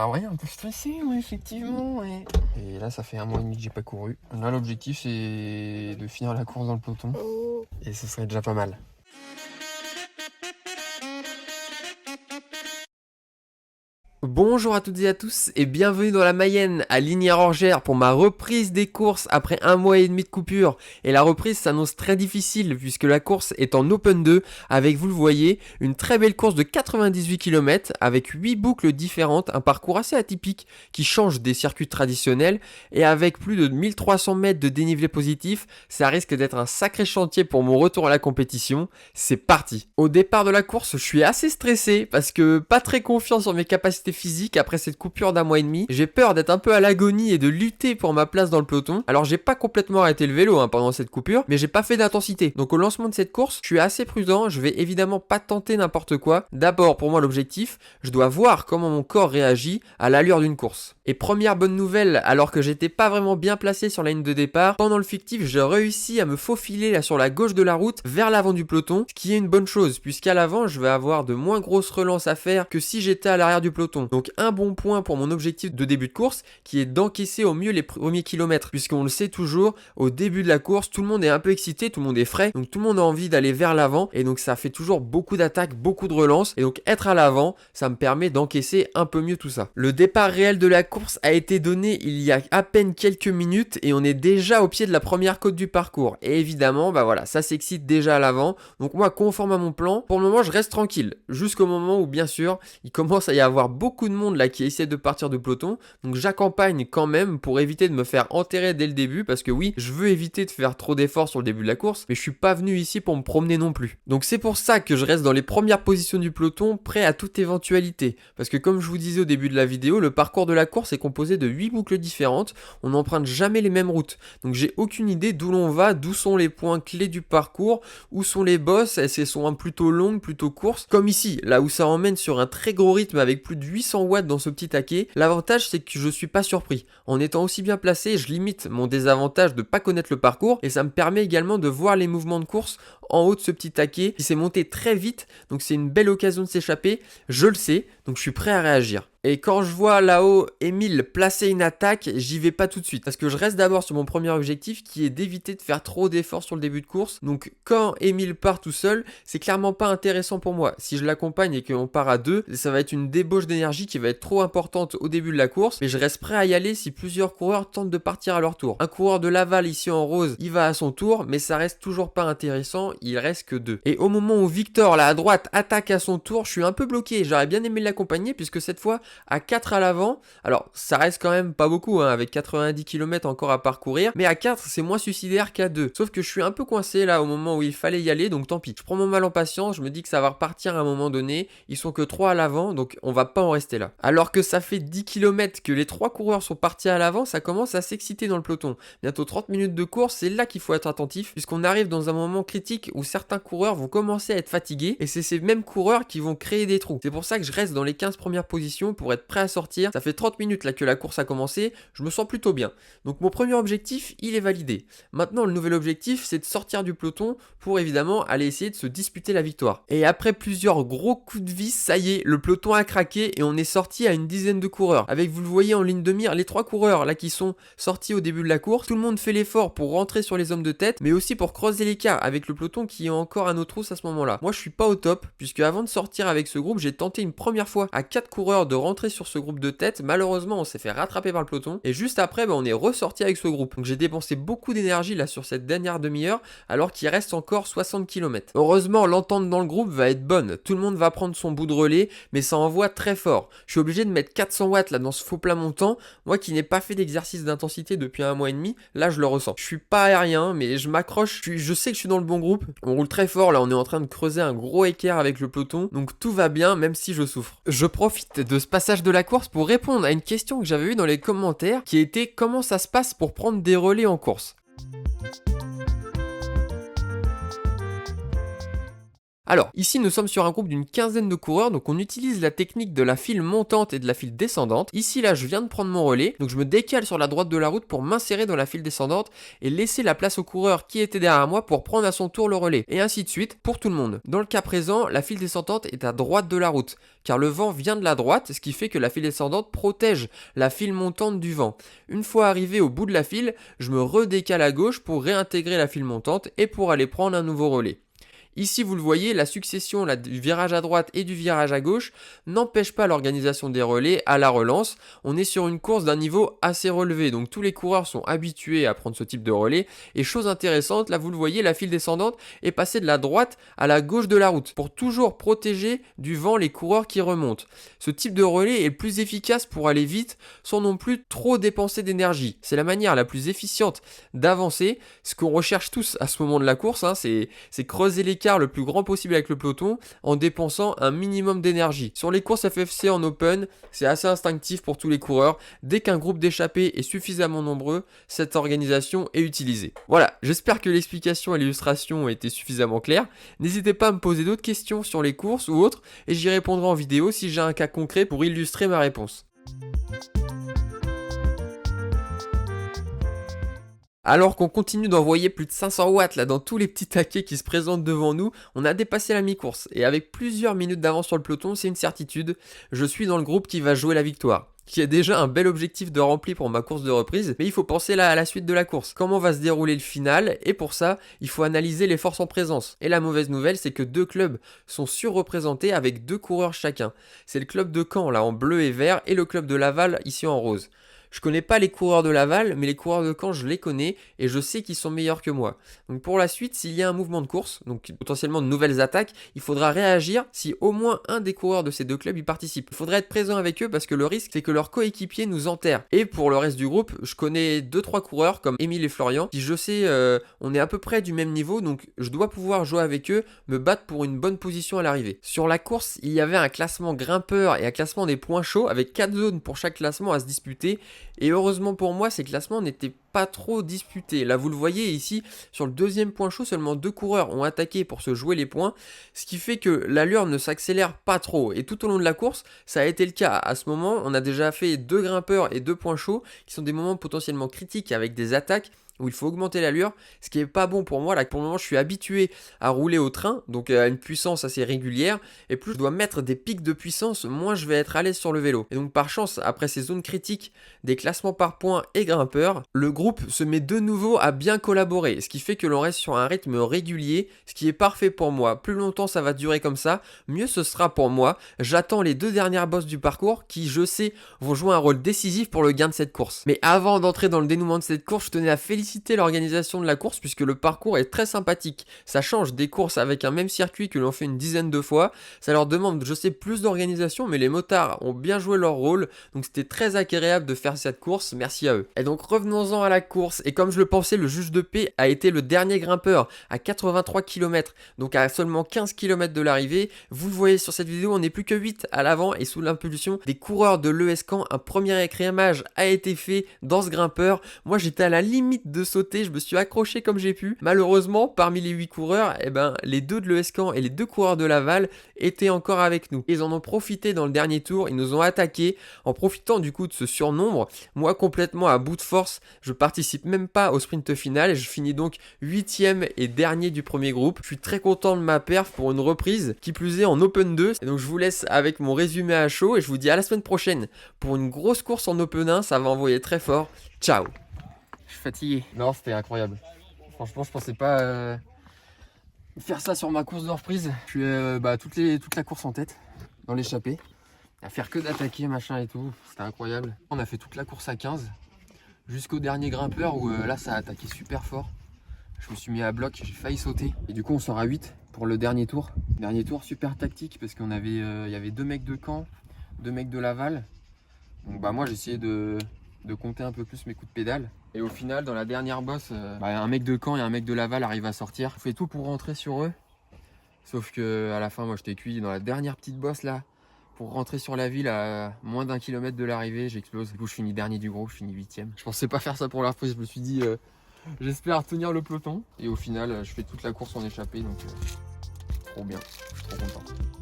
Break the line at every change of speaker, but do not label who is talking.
ouais, un peu stressé, ouais, effectivement, ouais. Et là, ça fait 1 mois et demi que j'ai pas couru. Là, l'objectif, c'est de finir la course dans le peloton. Et ce serait déjà pas mal. Bonjour à toutes et à tous et bienvenue dans la Mayenne à Lignières-Orgères pour ma reprise des courses après 1 mois et demi de coupure. Et la reprise s'annonce très difficile puisque la course est en Open 2 avec, vous le voyez, une très belle course de 98 km avec 8 boucles différentes, un parcours assez atypique qui change des circuits traditionnels et avec plus de 1300 mètres de dénivelé positif, ça risque d'être un sacré chantier pour mon retour à la compétition. C'est parti. Au départ de la course, je suis assez stressé parce que pas très confiant sur mes capacités physique après cette coupure d'1 mois et demi. J'ai peur d'être un peu à l'agonie et de lutter pour ma place dans le peloton. Alors j'ai pas complètement arrêté le vélo pendant cette coupure, mais j'ai pas fait d'intensité. Donc au lancement de cette course, je suis assez prudent, je vais évidemment pas tenter n'importe quoi. D'abord pour moi l'objectif, je dois voir comment mon corps réagit à l'allure d'une course. Et première bonne nouvelle, alors que j'étais pas vraiment bien placé sur la ligne de départ, pendant le fictif j'ai réussi à me faufiler là sur la gauche de la route vers l'avant du peloton, ce qui est une bonne chose puisqu'à l'avant je vais avoir de moins grosses relances à faire que si j'étais à l'arrière du peloton. Donc un bon point pour mon objectif de début de course qui est d'encaisser au mieux les premiers kilomètres puisqu'on le sait toujours, au début de la course tout le monde est un peu excité, tout le monde est frais, donc tout le monde a envie d'aller vers l'avant et donc ça fait toujours beaucoup d'attaques, beaucoup de relances et donc être à l'avant ça me permet d'encaisser un peu mieux tout ça. Le départ réel de la course a été donné il y a à peine quelques minutes et on est déjà au pied de la première côte du parcours et évidemment bah voilà ça s'excite déjà à l'avant, donc moi conforme à mon plan, pour le moment je reste tranquille jusqu'au moment où bien sûr il commence à y avoir beaucoup de monde là qui essaie de partir du peloton, donc j'accompagne quand même pour éviter de me faire enterrer dès le début parce que oui, je veux éviter de faire trop d'efforts sur le début de la course, mais je suis pas venu ici pour me promener non plus. Donc c'est pour ça que je reste dans les premières positions du peloton, prêt à toute éventualité, parce que comme je vous disais au début de la vidéo, le parcours de la course est composé de 8 boucles différentes, on n'emprunte jamais les mêmes routes, donc j'ai aucune idée d'où l'on va, d'où sont les points clés du parcours, où sont les bosses, est-ce qu'elles sont plutôt longues, plutôt courtes, comme ici, là où ça emmène sur un très gros rythme avec plus de 800 watts dans ce petit taquet. L'avantage c'est que je suis pas surpris. En étant aussi bien placé, je limite mon désavantage de pas connaître le parcours et ça me permet également de voir les mouvements de course en haut de ce petit taquet qui s'est monté très vite, donc c'est une belle occasion de s'échapper, je le sais, donc je suis prêt à réagir. Et quand je vois là-haut Émile placer une attaque, j'y vais pas tout de suite. Parce que je reste d'abord sur mon premier objectif qui est d'éviter de faire trop d'efforts sur le début de course. Donc quand Émile part tout seul, c'est clairement pas intéressant pour moi. Si je l'accompagne et qu'on part à deux, ça va être une débauche d'énergie qui va être trop importante au début de la course. Mais je reste prêt à y aller si plusieurs coureurs tentent de partir à leur tour. Un coureur de Laval ici en rose, il va à son tour, mais ça reste toujours pas intéressant, il reste que deux. Et au moment où Victor là à droite attaque à son tour, je suis un peu bloqué. J'aurais bien aimé l'accompagner puisque cette fois à 4 à l'avant, alors ça reste quand même pas beaucoup avec 90 km encore à parcourir, mais à 4 c'est moins suicidaire qu'à 2, sauf que je suis un peu coincé là au moment où il fallait y aller, donc tant pis, je prends mon mal en patience, je me dis que ça va repartir à un moment donné, ils sont que 3 à l'avant, donc on va pas en rester là. Alors que ça fait 10 km que les 3 coureurs sont partis à l'avant, ça commence à s'exciter dans le peloton. Bientôt 30 minutes de course, c'est là qu'il faut être attentif, puisqu'on arrive dans un moment critique où certains coureurs vont commencer à être fatigués, et c'est ces mêmes coureurs qui vont créer des trous. C'est pour ça que je reste dans les 15 premières positions pour être prêt à sortir. Ça fait 30 minutes là que la course a commencé, je me sens plutôt bien. Donc mon premier objectif, il est validé. Maintenant, le nouvel objectif, c'est de sortir du peloton pour évidemment aller essayer de se disputer la victoire. Et après plusieurs gros coups de vis, ça y est, le peloton a craqué et on est sorti à une dizaine de coureurs. Avec, vous le voyez en ligne de mire, les 3 coureurs là qui sont sortis au début de la course. Tout le monde fait l'effort pour rentrer sur les hommes de tête, mais aussi pour creuser l'écart avec le peloton qui est encore à nos trousses à ce moment-là. Moi, je suis pas au top, puisque avant de sortir avec ce groupe, j'ai tenté une première fois à 4 coureurs de rentrer sur ce groupe de tête. Malheureusement on s'est fait rattraper par le peloton et juste après on est ressorti avec ce groupe, donc j'ai dépensé beaucoup d'énergie là sur cette dernière demi-heure alors qu'il reste encore 60 km. Heureusement l'entente dans le groupe va être bonne, tout le monde va prendre son bout de relais, mais ça envoie très fort. Je suis obligé de mettre 400 watts là dans ce faux plat montant, moi qui n'ai pas fait d'exercice d'intensité depuis 1 mois et demi, là je le ressens. Je suis pas aérien mais je m'accroche, je sais que je suis dans le bon groupe, on roule très fort là, on est en train de creuser un gros écart avec le peloton, donc tout va bien même si je souffre. Je profite de ce passage de la course pour répondre à une question que j'avais eue dans les commentaires qui était comment ça se passe pour prendre des relais en course. Alors, ici nous sommes sur un groupe d'une quinzaine de coureurs, donc on utilise la technique de la file montante et de la file descendante. Ici là, je viens de prendre mon relais, donc je me décale sur la droite de la route pour m'insérer dans la file descendante et laisser la place au coureur qui était derrière moi pour prendre à son tour le relais. Et ainsi de suite pour tout le monde. Dans le cas présent, la file descendante est à droite de la route, car le vent vient de la droite, ce qui fait que la file descendante protège la file montante du vent. Une fois arrivé au bout de la file, je me redécale à gauche pour réintégrer la file montante et pour aller prendre un nouveau relais. Ici, vous le voyez, la succession du virage à droite et du virage à gauche n'empêche pas l'organisation des relais à la relance. On est sur une course d'un niveau assez relevé, donc tous les coureurs sont habitués à prendre ce type de relais. Et chose intéressante, là vous le voyez, la file descendante est passée de la droite à la gauche de la route pour toujours protéger du vent les coureurs qui remontent. Ce type de relais est plus efficace pour aller vite sans non plus trop dépenser d'énergie. C'est la manière la plus efficiente d'avancer. Ce qu'on recherche tous à ce moment de la course, c'est creuser l'écart le plus grand possible avec le peloton en dépensant un minimum d'énergie. Sur les courses FFC en open, c'est assez instinctif pour tous les coureurs. Dès qu'un groupe d'échappés est suffisamment nombreux, cette organisation est utilisée. Voilà, j'espère que l'explication et l'illustration ont été suffisamment claires. N'hésitez pas à me poser d'autres questions sur les courses ou autres et j'y répondrai en vidéo si j'ai un cas concret pour illustrer ma réponse. Alors qu'on continue d'envoyer plus de 500 watts là dans tous les petits taquets qui se présentent devant nous, on a dépassé la mi-course et avec plusieurs minutes d'avance sur le peloton, c'est une certitude, je suis dans le groupe qui va jouer la victoire. Qui est déjà un bel objectif de rempli pour ma course de reprise, mais il faut penser là à la suite de la course. Comment va se dérouler le final, et pour ça, il faut analyser les forces en présence. Et la mauvaise nouvelle, c'est que deux clubs sont surreprésentés avec deux coureurs chacun. C'est le club de Caen là en bleu et vert, et le club de Laval ici en rose. Je connais pas les coureurs de Laval, mais les coureurs de Caen, je les connais et je sais qu'ils sont meilleurs que moi. Donc pour la suite, s'il y a un mouvement de course, donc potentiellement de nouvelles attaques, il faudra réagir si au moins un des coureurs de ces deux clubs y participe. Il faudrait être présent avec eux parce que le risque, c'est que leurs coéquipiers nous enterrent. Et pour le reste du groupe, je connais 2-3 coureurs comme Émile et Florian, qui je sais, on est à peu près du même niveau, donc je dois pouvoir jouer avec eux, me battre pour une bonne position à l'arrivée. Sur la course, il y avait un classement grimpeur et un classement des points chauds avec 4 zones pour chaque classement à se disputer. Et heureusement pour moi, ces classements n'étaient pas trop disputés. Là, vous le voyez ici, sur le deuxième point chaud, seulement 2 coureurs ont attaqué pour se jouer les points, ce qui fait que l'allure ne s'accélère pas trop. Et tout au long de la course, ça a été le cas. À ce moment, on a déjà fait 2 grimpeurs et 2 points chauds, qui sont des moments potentiellement critiques avec des attaques où il faut augmenter l'allure, ce qui est pas bon pour moi. Là, pour le moment, je suis habitué à rouler au train, donc à une puissance assez régulière, et plus je dois mettre des pics de puissance, moins je vais être à l'aise sur le vélo. Et donc par chance, après ces zones critiques, des classements par points et grimpeurs, le groupe se met de nouveau à bien collaborer, ce qui fait que l'on reste sur un rythme régulier, ce qui est parfait pour moi. Plus longtemps ça va durer comme ça, mieux ce sera pour moi. J'attends les 2 dernières bosses du parcours qui, je sais, vont jouer un rôle décisif pour le gain de cette course. Mais avant d'entrer dans le dénouement de cette course, je tenais à féliciter l'organisation de la course puisque le parcours est très sympathique. Ça change des courses avec un même circuit que l'on fait une dizaine de fois. Ça leur demande, je sais, plus d'organisation, mais les motards ont bien joué leur rôle. Donc c'était très agréable de faire cette course. Merci à eux. Et donc revenons-en à la course. Et comme je le pensais, le juge de paix a été le dernier grimpeur à 83 km. Donc à seulement 15 km de l'arrivée. Vous le voyez sur cette vidéo, on n'est plus que 8 à l'avant et sous l'impulsion des coureurs de l'ES Caen, un premier écrémage a été fait dans ce grimpeur. Moi j'étais à la limite de sauter, je me suis accroché comme j'ai pu. Malheureusement, parmi les 8 coureurs, les 2 de l'ES Caen et les 2 coureurs de Laval étaient encore avec nous. Ils en ont profité dans le dernier tour, ils nous ont attaqués en profitant du coup de ce surnombre. Moi complètement à bout de force, je participe même pas au sprint final et je finis donc 8ème et dernier du premier groupe. Je suis très content de ma perf pour une reprise, qui plus est en Open 2. Et donc je vous laisse avec mon résumé à chaud et je vous dis à la semaine prochaine pour une grosse course en Open 1, ça va envoyer très fort. Ciao. Je suis fatigué. Non, c'était incroyable. Franchement, je pensais pas faire ça sur ma course de reprise. Je suis toute la course en tête, dans l'échappée. À faire que d'attaquer, machin et tout. C'était incroyable. On a fait toute la course à 15, jusqu'au dernier grimpeur où là, ça a attaqué super fort. Je me suis mis à bloc, j'ai failli sauter. Et du coup, on sort à 8 pour le dernier tour. Dernier tour super tactique parce qu'on avait, il y avait 2 mecs de Caen, 2 mecs de Laval. Donc moi, j'ai essayé de compter un peu plus mes coups de pédale. Et au final, dans la dernière bosse, un mec de Caen et un mec de Laval arrivent à sortir. Je fais tout pour rentrer sur eux. Sauf que à la fin, moi, j'étais cuit dans la dernière petite bosse là. Pour rentrer sur la ville à moins d'1 kilomètre de l'arrivée, j'explose. Du coup, je finis dernier du groupe, je finis 8ème. Je pensais pas faire ça pour la reprise. Je me suis dit, j'espère tenir le peloton. Et au final, je fais toute la course en échappée. Donc, trop bien. Je suis trop content.